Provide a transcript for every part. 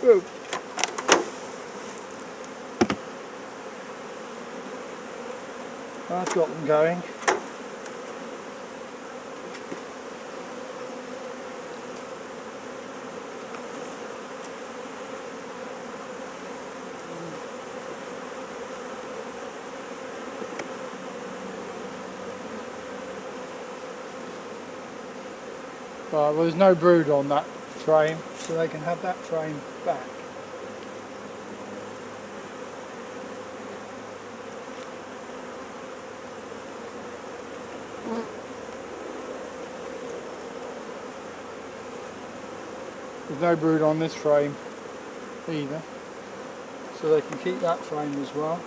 Go. I've got them going. Right, well, there's no brood on that frame, so they can have that frame back. There's no brood on this frame either, so they can keep that frame as well.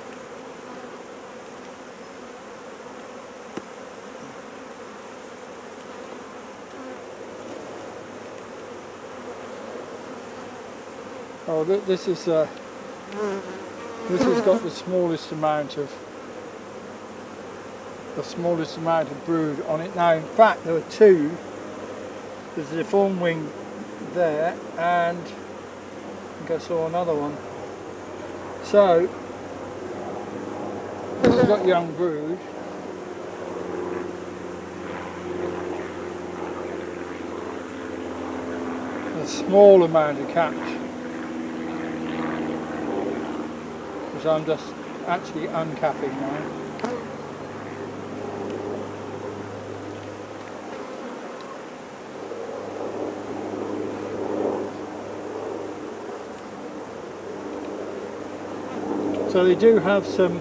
Oh, this has got the smallest amount of brood on it now. In fact, there were two. There's a deformed wing there, and I think I saw another one. So this has got young brood. A small amount of catch, which I'm just actually uncapping now. So they do have some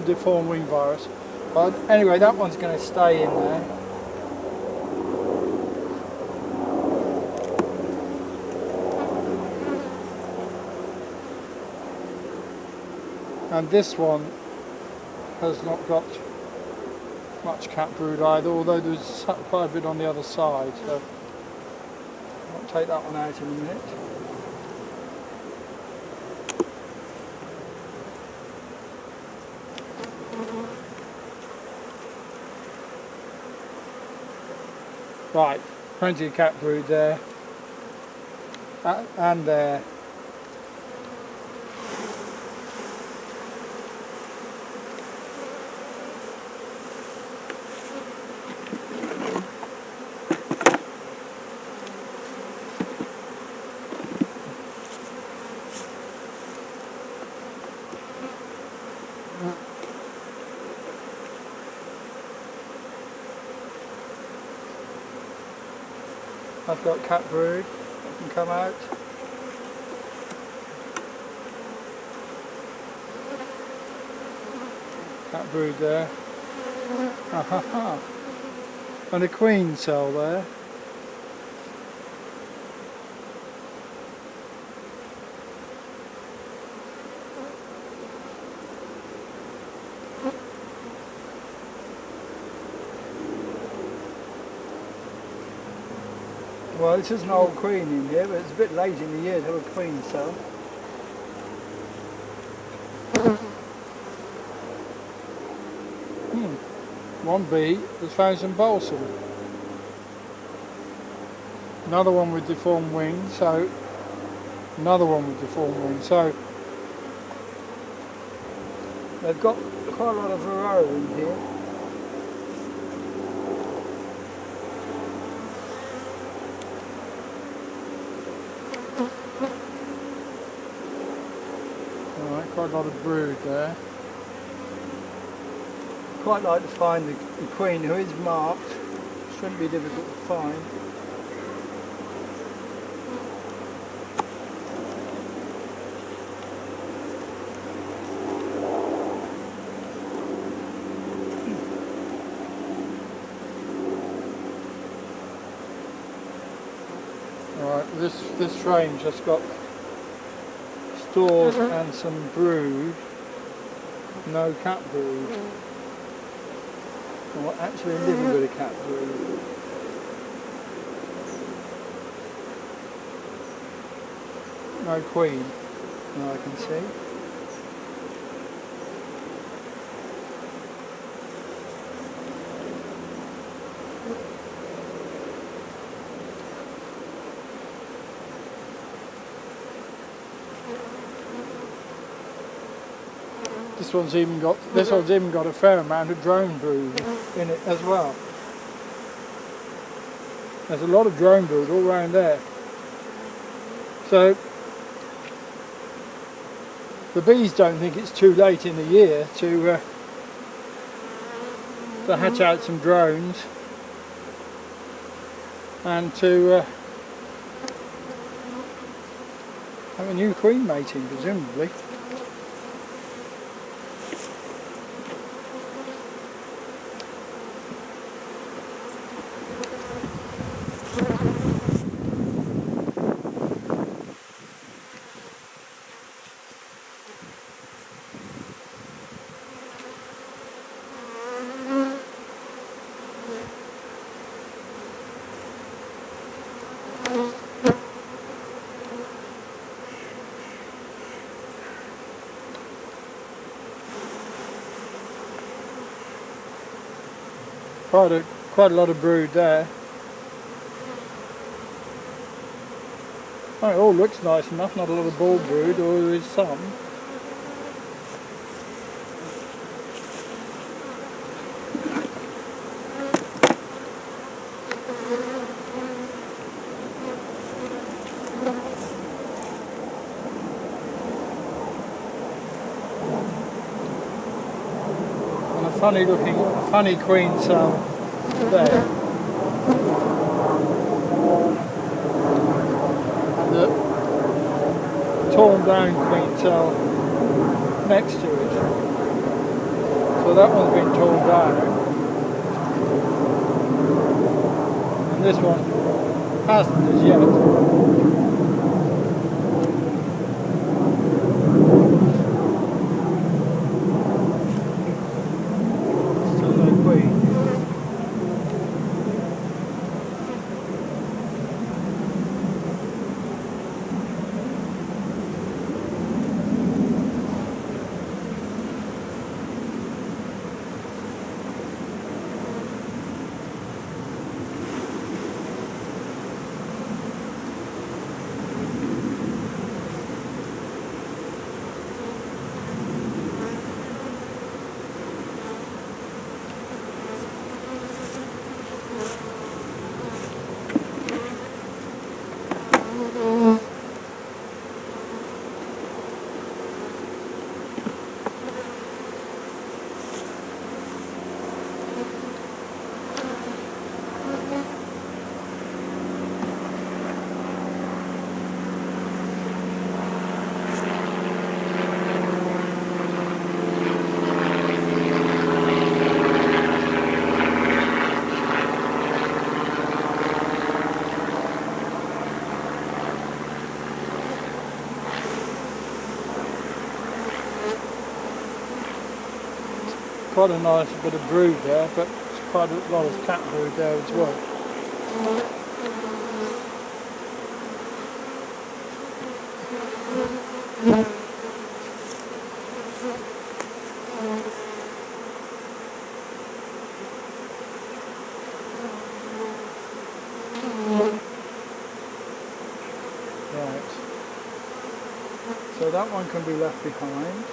deformed wing virus. But anyway, that one's going to stay in there. And this one has not got much cat brood either, although there's quite a bit on the other side, so I'll take that one out in a minute. Right, plenty of cat brood there, and there. I've got cat brood that can come out. Cat brood there. And a queen cell there. Well, this is an old queen in here, but it's a bit late in the year to have a queen cell. One bee has found some balsam. Another one with deformed wings, so another one with deformed wings. So they've got quite a lot of Varroa in here. Quite a lot of brood there. Quite like to find the queen who is marked. Shouldn't be difficult to find. Alright, this frame's just got stores and some brood, no cat brood. Or actually a little bit of cat brood. No queen, that I can see. This one's even got a fair amount of drone brood in it as well. There's a lot of drone brood all around there. So the bees don't think it's too late in the year to hatch out some drones and to have a new queen mating, presumably. Quite a lot of brood there. Oh, it all looks nice enough, not a lot of ball brood, or there is some. And a funny queen cell there. And the torn down queen cell next to it. So that one's been torn down. And this one hasn't as yet. Quite a nice bit of brood there, but quite a lot of cat brood there as well. Right. So that one can be left behind.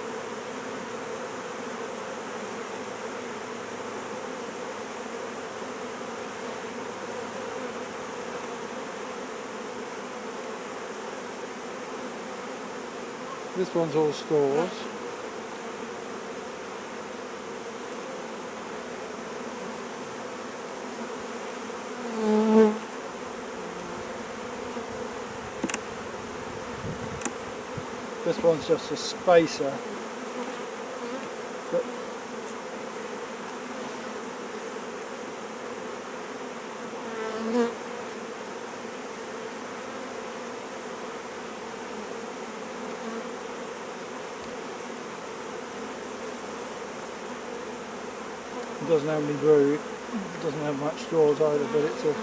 This one's all stores. This one's just a spacer. But it doesn't have any brood, it doesn't have much straws either, but it's a...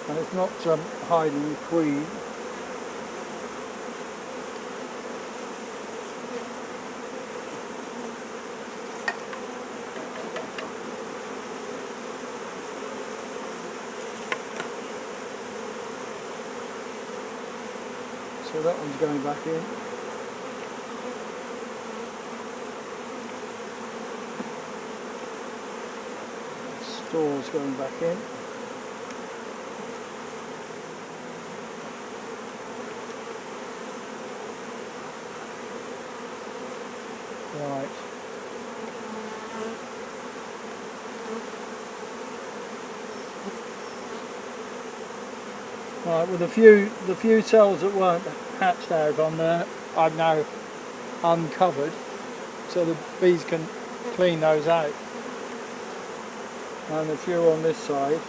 And it's not hiding the queen. So that one's going back in. stores going back in. Right. Right, with the few cells that weren't hatched out on there, I've now uncovered, so the bees can clean those out. And a few on this side.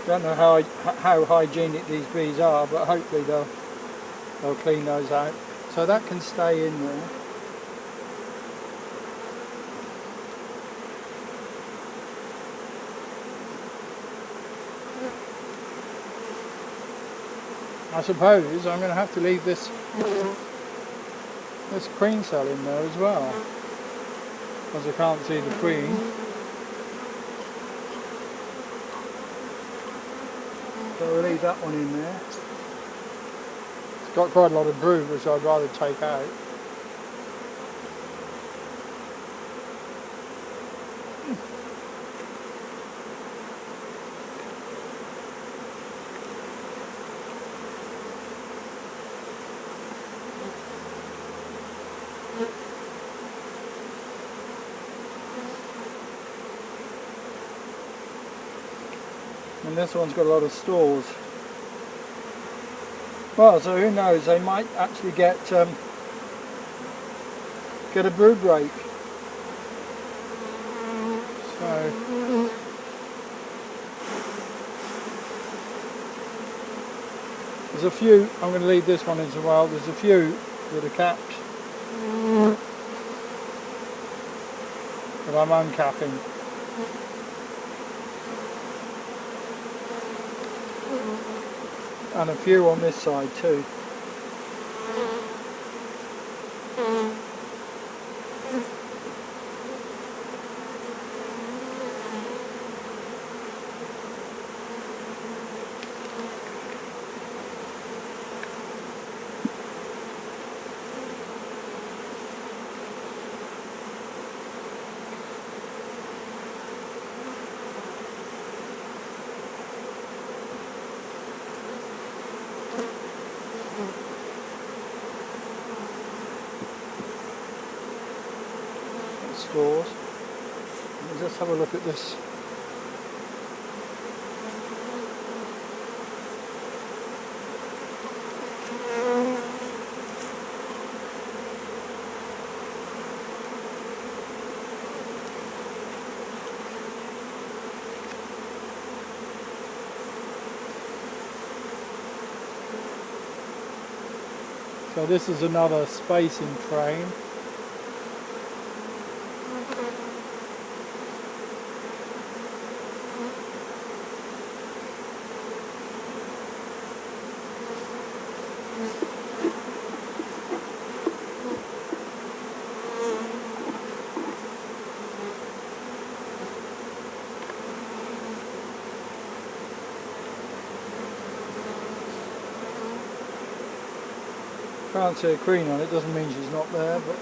Don't know how hygienic these bees are, but hopefully they'll clean those out. So that can stay in there. I suppose I'm going to have to leave this queen cell in there as well, as I can't see the queen. So we'll leave that one in there. It's got quite a lot of brood, which I'd rather take out. And this one's got a lot of stores. Well, so who knows, they might actually get a brood break. So there's a few, I'm going to leave this one as well, there's a few that are capped that I'm uncapping. And a few on this side too. Stores. Let's just have a look at this. So this is another spacing frame. Can't see a queen on it, doesn't mean she's not there, but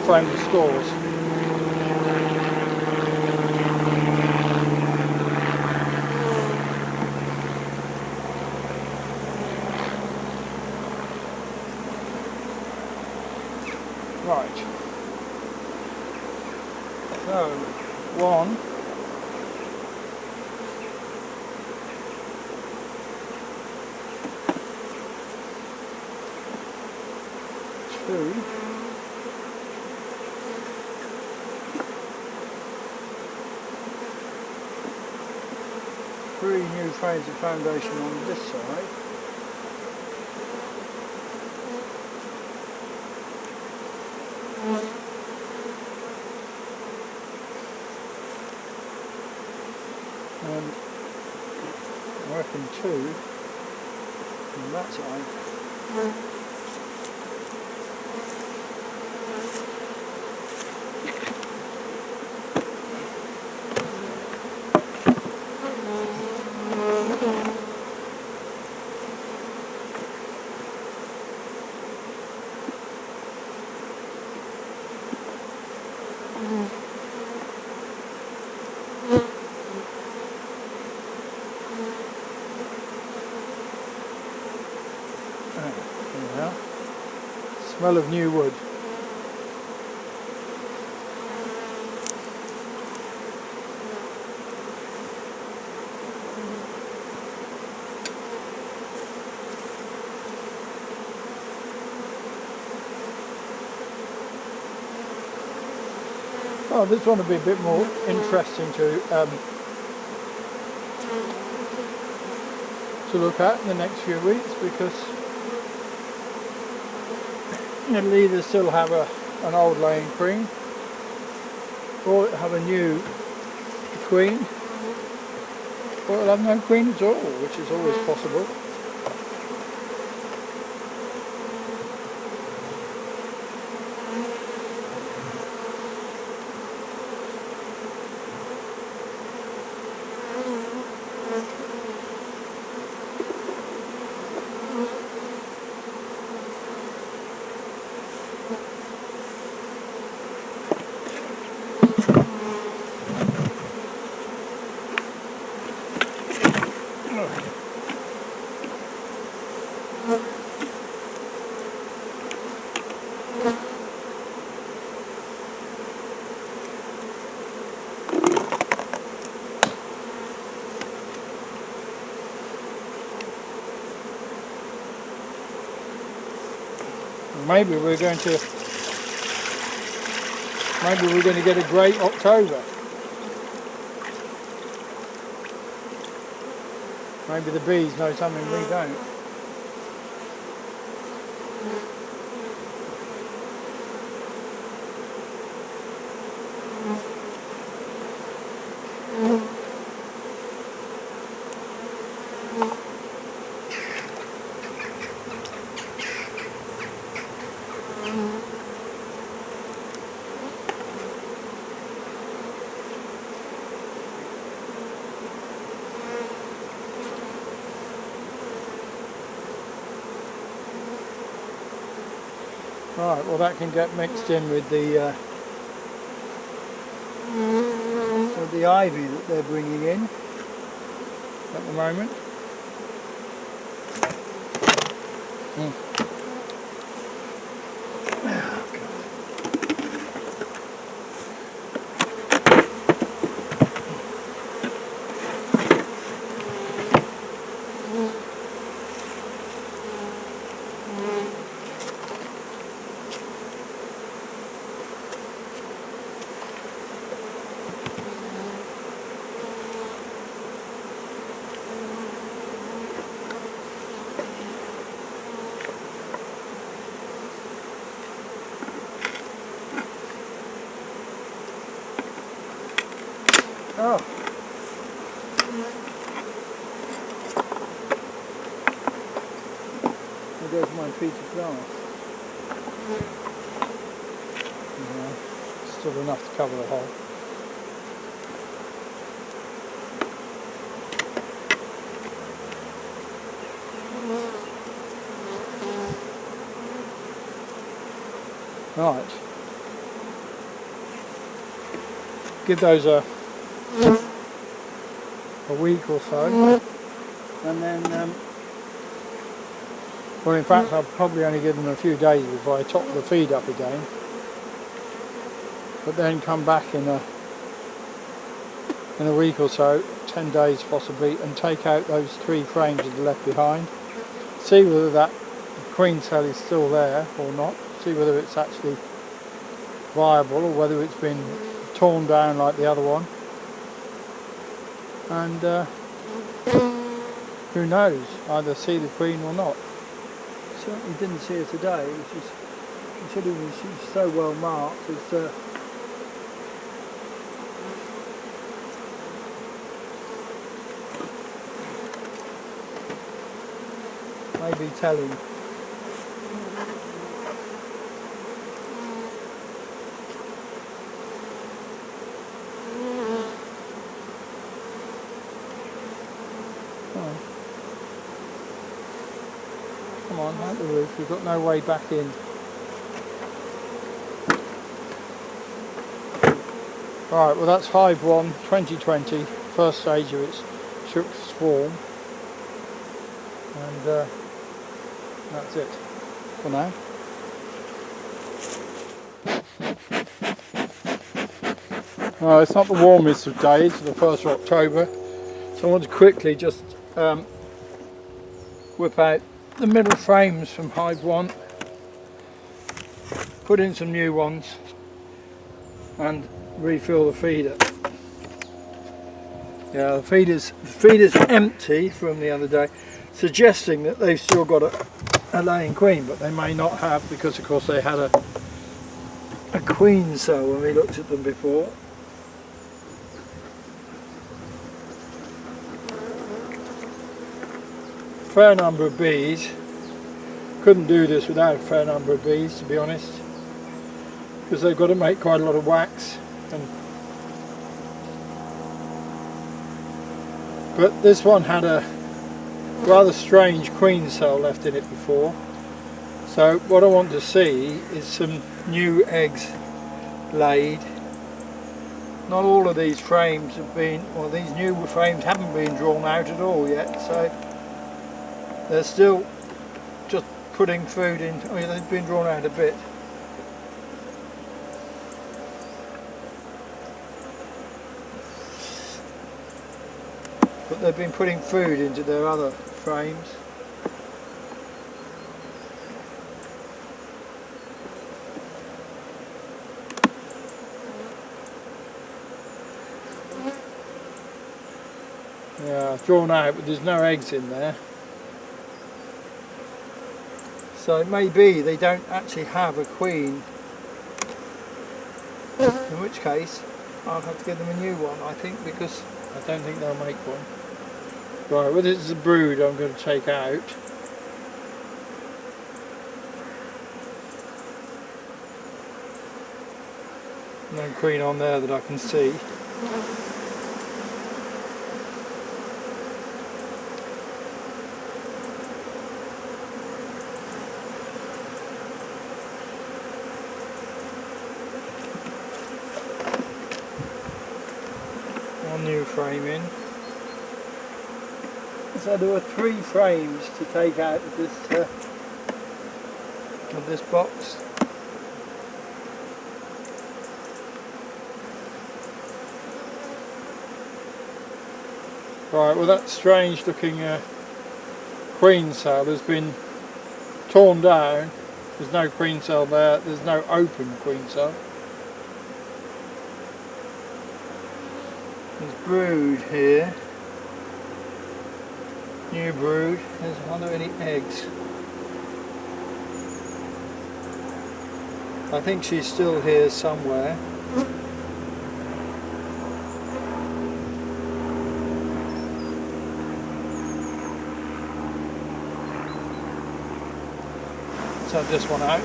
frame of stores. Right. So, 1, 2, 3 new frames of foundation on this side. and I reckon 2 on that side. Anyhow, smell of new wood. Oh, this one will be a bit more interesting to look at in the next few weeks, because it'll either still have an old laying queen, or it'll have a new queen, or it'll have no queen at all, which is always possible. Maybe we're going to get a great October. Maybe the bees know something we don't. Right, well that can get mixed in with the ivy that they're bringing in at the moment. Oh. There goes my piece of glass. Yeah, still enough to cover the hole. Right. Give those a week or so, and then well, in fact I'll probably only give them a few days before I top the feed up again, but then come back in a week or so, 10 days possibly, and take out those 3 frames that are left behind, see whether that queen cell is still there or not, see whether it's actually viable or whether it's been torn down like the other one. And who knows, either see the queen or not. Certainly didn't see her today, which is, considering she's so well marked, maybe telling. Oh. Come on, out the roof, we've got no way back in. Right, well that's Hive 1 2020, first stage of its shook swarm, and that's it for now. It's not the warmest of days, the 1st of October, so I want to quickly just whip out the middle frames from Hive 1, put in some new ones and refill the feeder. Yeah, the feeder's empty from the other day, suggesting that they've still got a laying queen, but they may not have, because of course they had a queen cell when we looked at them before. Fair number of bees. Couldn't do this without a fair number of bees, to be honest, because they've got to make quite a lot of wax. But this one had a rather strange queen cell left in it before, so what I want to see is some new eggs laid. Not all of these frames have been, well, these new frames haven't been drawn out at all yet, so they're still just putting food in. Oh yeah, they've been drawn out a bit. But they've been putting food into their other frames. Yeah, drawn out, but there's no eggs in there. So it may be they don't actually have a queen, in which case I'll have to give them a new one, I think, because I don't think they'll make one. Right, well this is a brood I'm going to take out. No queen on there that I can see. One new frame in. So there were 3 frames to take out of this box. Right, well that strange looking queen cell has been torn down. There's no queen cell there, there's no open queen cell. There's brood here. New brood. Are there any eggs? I think she's still here somewhere. Let's have this one out.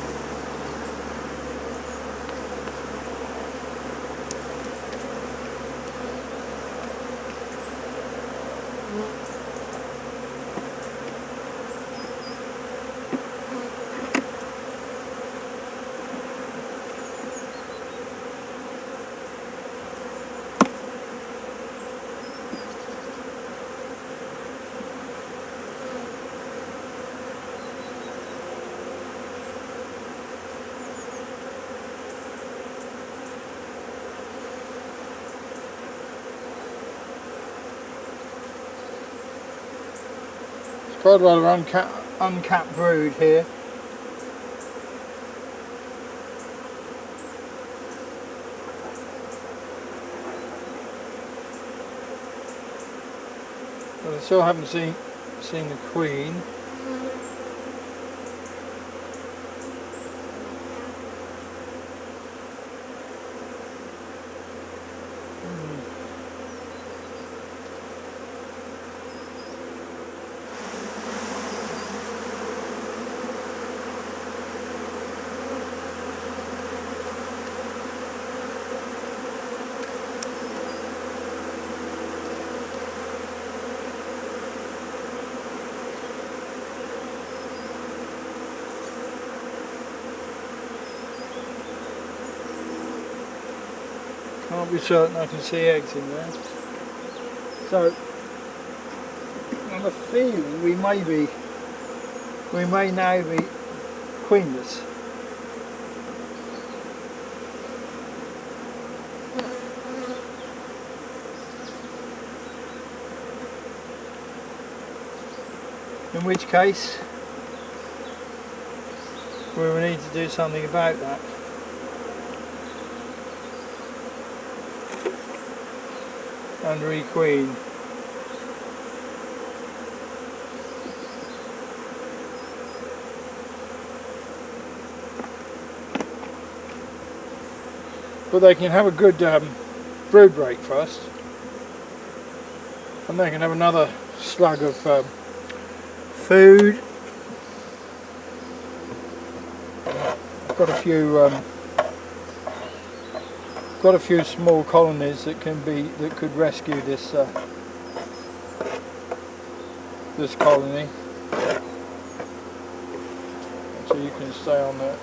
Quite a lot of uncapped brood here. But I still haven't seen the queen. can't be certain I can see eggs in there. So I'm a feeling we may now be queenless. In which case we will need to do something about that. And requeen. But they can have a good brood break first, and they can have another slug of food. I've got a few small colonies that could rescue this this colony, so you can stay on there.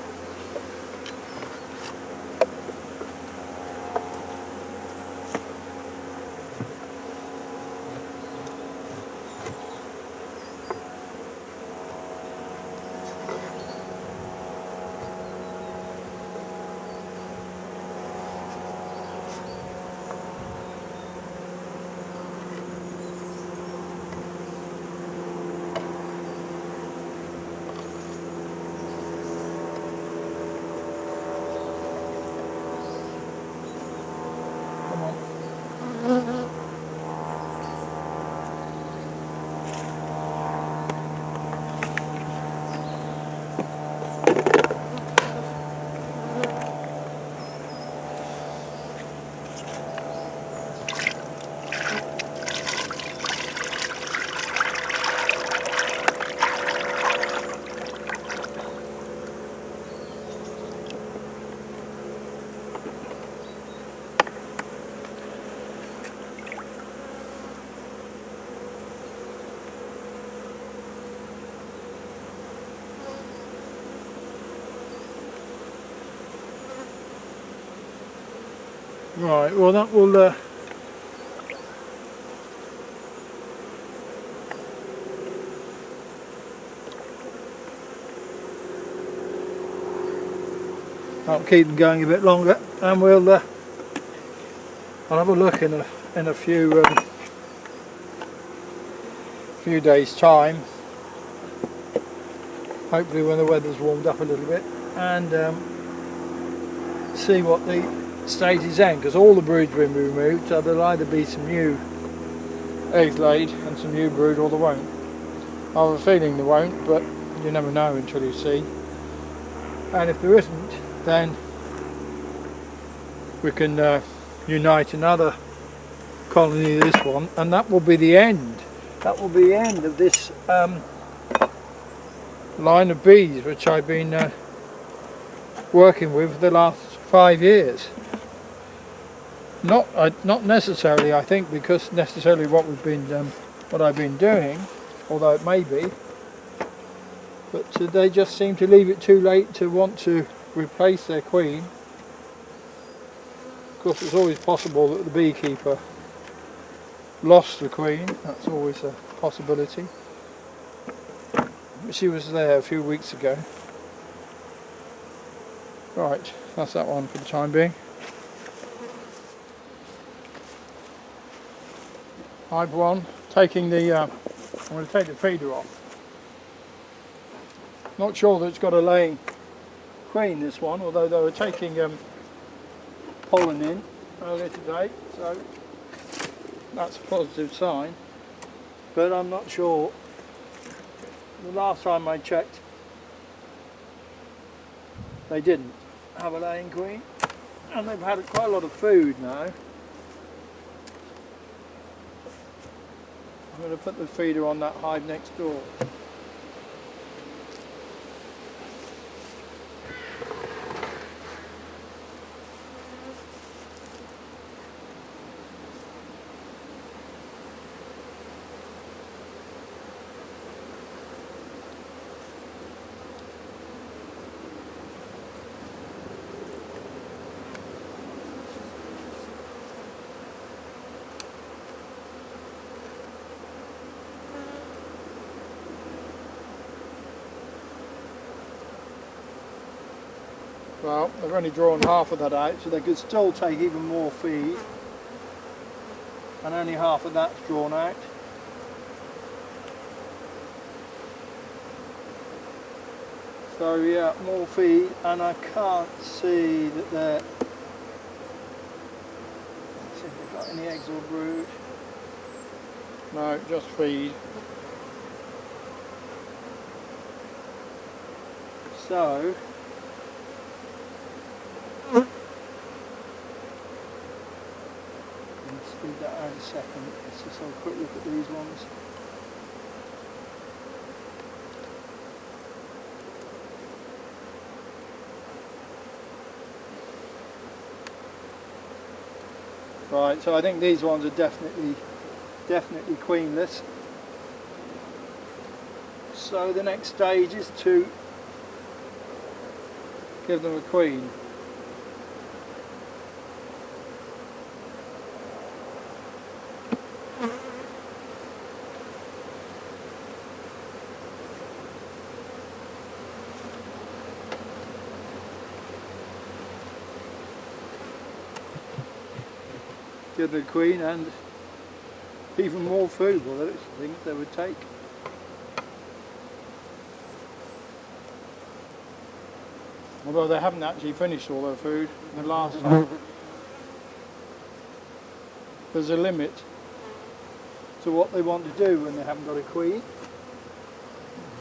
Right, well that will I'll keep them going a bit longer, and I'll have a look in a few days' time, hopefully when the weather's warmed up a little bit, and see what the state is in, because all the brood's been removed, so there'll either be some new eggs laid and some new brood, or there won't. I have a feeling there won't, but you never know until you see. And if there isn't, then we can unite another colony, this one, and that will be the end. That will be the end of this line of bees, which I've been working with for the last 5 years. Not necessarily, I think, because necessarily what I've been doing, although it may be, but they just seem to leave it too late to want to replace their queen. Of course, it's always possible that the beekeeper lost the queen. That's always a possibility. She was there a few weeks ago. Right, that's that one for the time being. Hive 1, taking the I'm going to take the feeder off. Not sure that it's got a laying queen, this one, although they were taking pollen in earlier today, so that's a positive sign. But I'm not sure. The last time I checked, they didn't have a laying queen, and they've had quite a lot of food now. I'm going to put the feeder on that hive next door. Well, they've only drawn half of that out, so they could still take even more feed. And only half of that's drawn out. So yeah, more feed, and I can't see that they're... Let's see if they've got any eggs or brood. No, just feed. So let's leave that out a second. Let's just have a quick look at these ones. Right, so I think these ones are definitely queenless. So the next stage is to give them a queen. Give them a queen and even more food, well, those things they would take. Although they haven't actually finished all their food in the last time. There's a limit to what they want to do when they haven't got a queen,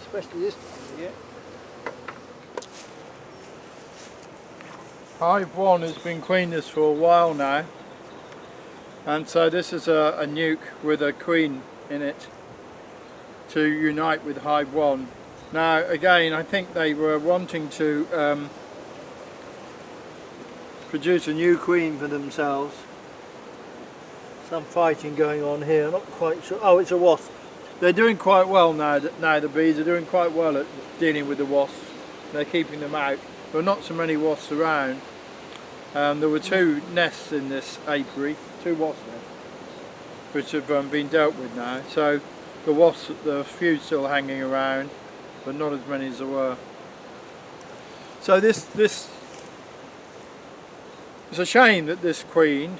especially this time of year. Hive 1 has been queenless for a while now, and so this is a nuke with a queen in it to unite with Hive 1. Now again, I think they were wanting to produce a new queen for themselves. Some fighting going on here, not quite sure. Oh, it's a wasp. They're doing quite well now. Now the bees are doing quite well at dealing with the wasps. They're keeping them out. There are not so many wasps around. There were 2 nests in this apiary, 2 wasp nests, which have been dealt with now. So the wasps, there are a few still hanging around, but not as many as there were. So this it's a shame that this queen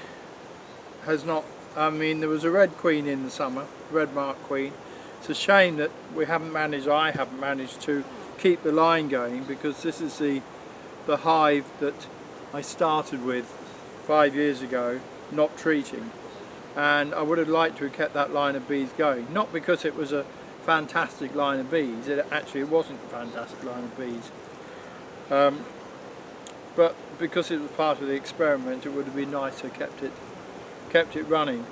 has not, I mean, there was a red queen in the summer, red marked queen. It's a shame that I haven't managed to keep the line going, because this is the hive that I started with 5 years ago, not treating. And I would have liked to have kept that line of bees going, not because it was a fantastic line of bees, it wasn't a fantastic line of bees, but because it was part of the experiment, it would have been nice to have kept it running.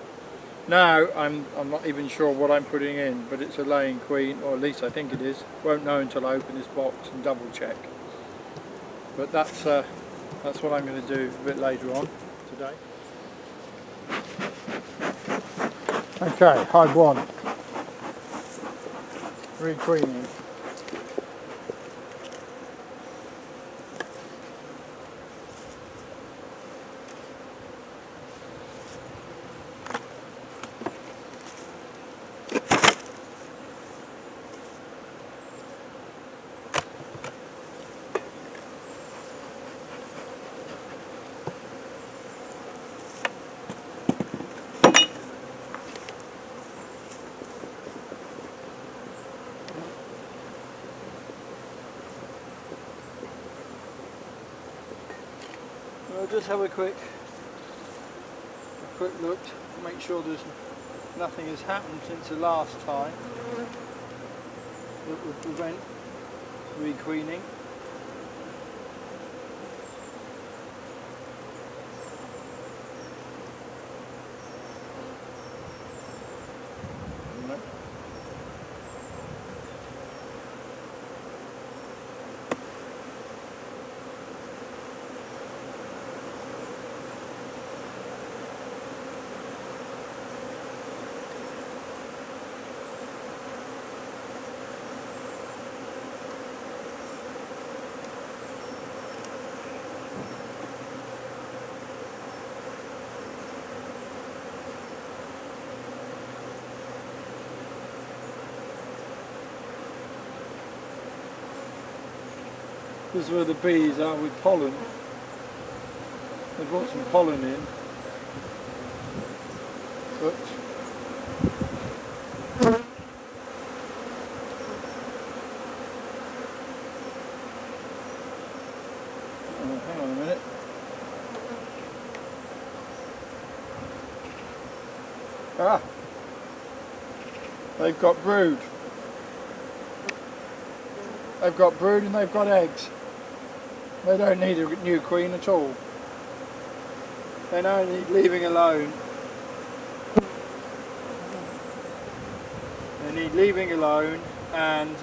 Now I'm not even sure what I'm putting in, but it's a laying queen, or at least I think it is. Won't know until I open this box and double check. But that's what I'm going to do a bit later on today. Okay, Hive 1. Requeening. I'll just have a quick look to make sure nothing has happened since the last time that would prevent requeening. This is where the bees are with pollen. They brought some pollen in, but oh, hang on a minute. Ah, they've got brood. They've got brood and they've got eggs. They don't need a new queen at all. They now need leaving alone. They need leaving alone and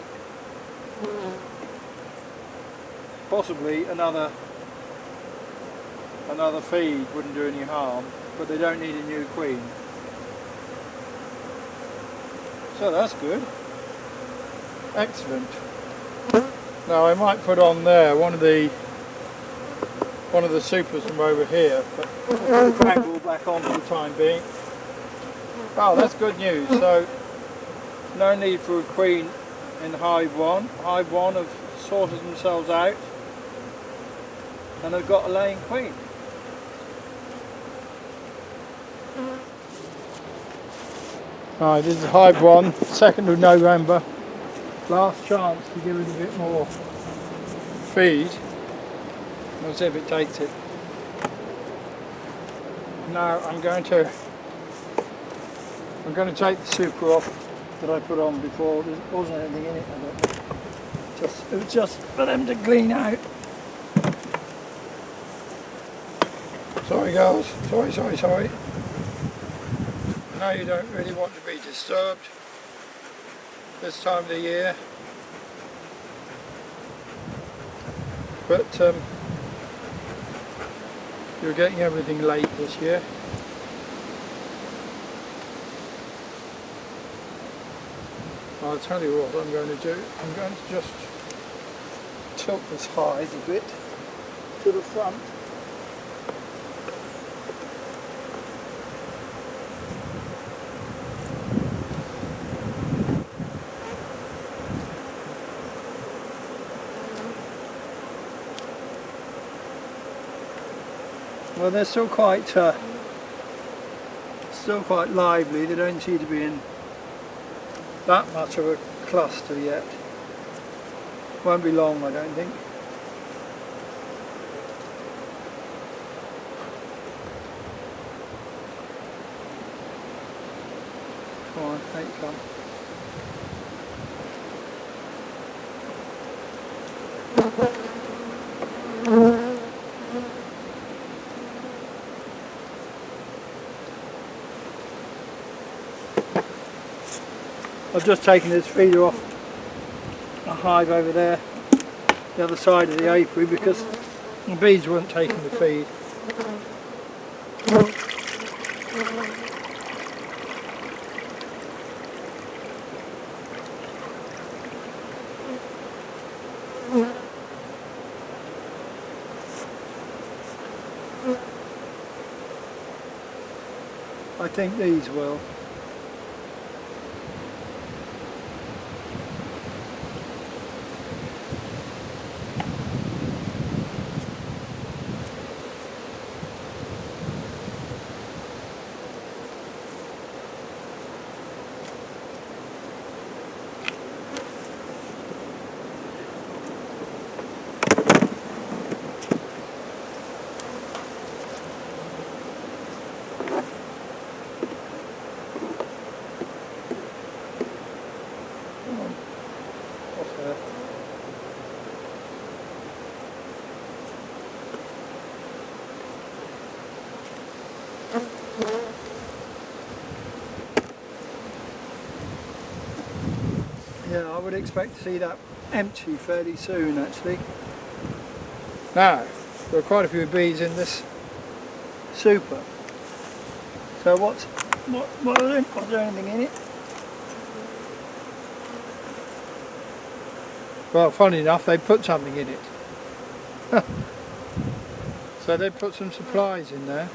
possibly another feed wouldn't do any harm, but they don't need a new queen. So that's good. Excellent. Now I might put on there one of the supers from over here, but I'll drag all back on for the time being. Oh, that's good news. So no need for a queen in Hive 1. Hive 1 have sorted themselves out and have got a laying queen. Right, this is Hive 1, 2nd of November. Last chance to give it a bit more feed. We'll see if it takes it. Now I'm going to take the super off that I put on before. There wasn't anything in it, I don't think. It was just for them to clean out. Sorry girls, sorry. I know you don't really want to be disturbed this time of the year, but you're getting everything late this year. I'll tell you what I'm going to do. I'm going to just tilt this hive a bit to the front. Well, they're still quite lively. They don't seem to be in that much of a cluster yet. Won't be long, I don't think. Come on, out you come. I've just taken this feeder off a hive over there, the other side of the apiary, because the bees weren't taking the feed. I think these will. Yeah, I would expect to see that empty fairly soon, actually. Now, there are quite a few bees in this super. So what's there anything in it? Well, funny enough, they put something in it. So they put some supplies in there.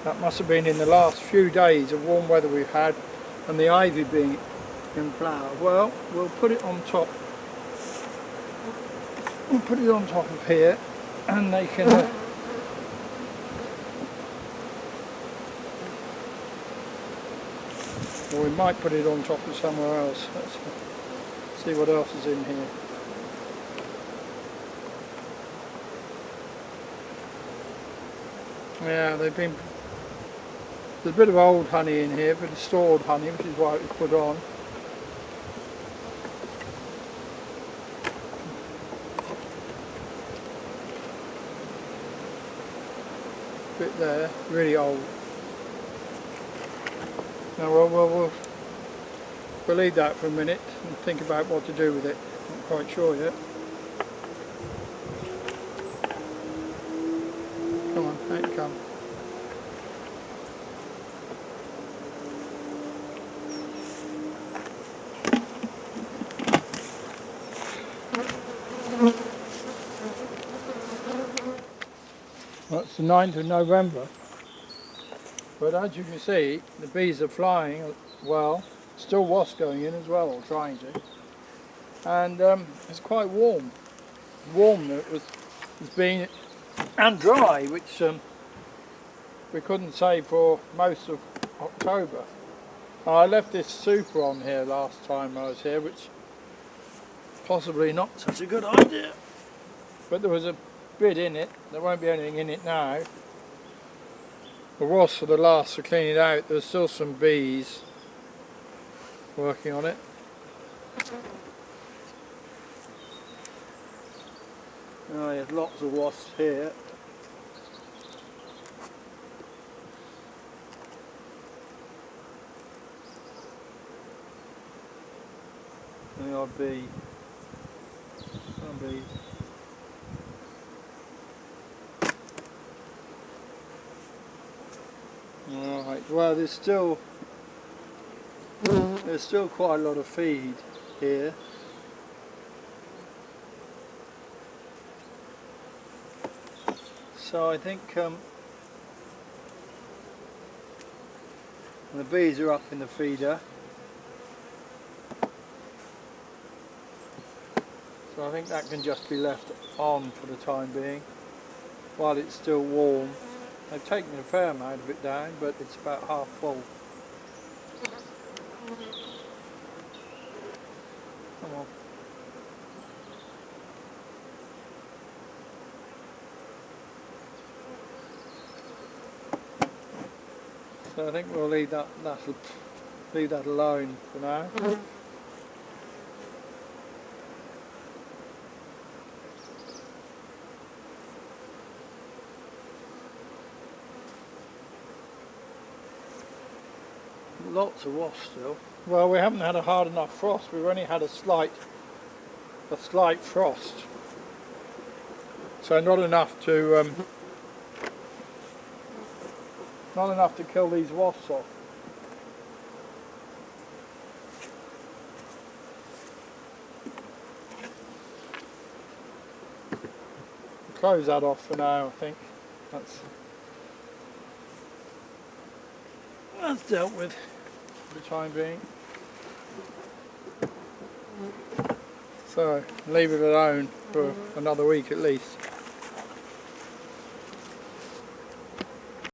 That must have been in the last few days of warm weather we've had, and the ivy being in flower. Well, we'll put it on top. We'll put it on top of here, and they can. Or we might put it on top of somewhere else. Let's see what else is in here. Yeah, there's a bit of old honey in here, a bit of stored honey, which is why it was put on. Bit there, really old. Now we'll leave that for a minute and think about what to do with it. Not quite sure yet. Come on, out you come. Well, it's the 9th of November, but as you can see, the bees are flying well. Still wasps going in as well, or trying to. And it's quite warm. Warm it was being, and dry, which we couldn't say for most of October. I left this super on here last time I was here, which possibly not such a good idea. But there was a bit in it. There won't be anything in it now. The wasps are the last to clean it out. There's still some bees working on it. Oh, there's lots of wasps here. And the odd bee. Some bees. Right, well there's still quite a lot of feed here. So I think the bees are up in the feeder. So I think that can just be left on for the time being while it's still warm. I've taken a fair amount of it down, but it's about half full. Come on. So I think we'll leave that alone for now. Lots of wasps still. Well, we haven't had a hard enough frost. We've only had a slight frost, so not enough to kill these wasps off. Close that off for now. I think that's dealt with for the time being. So leave it alone for another week at least.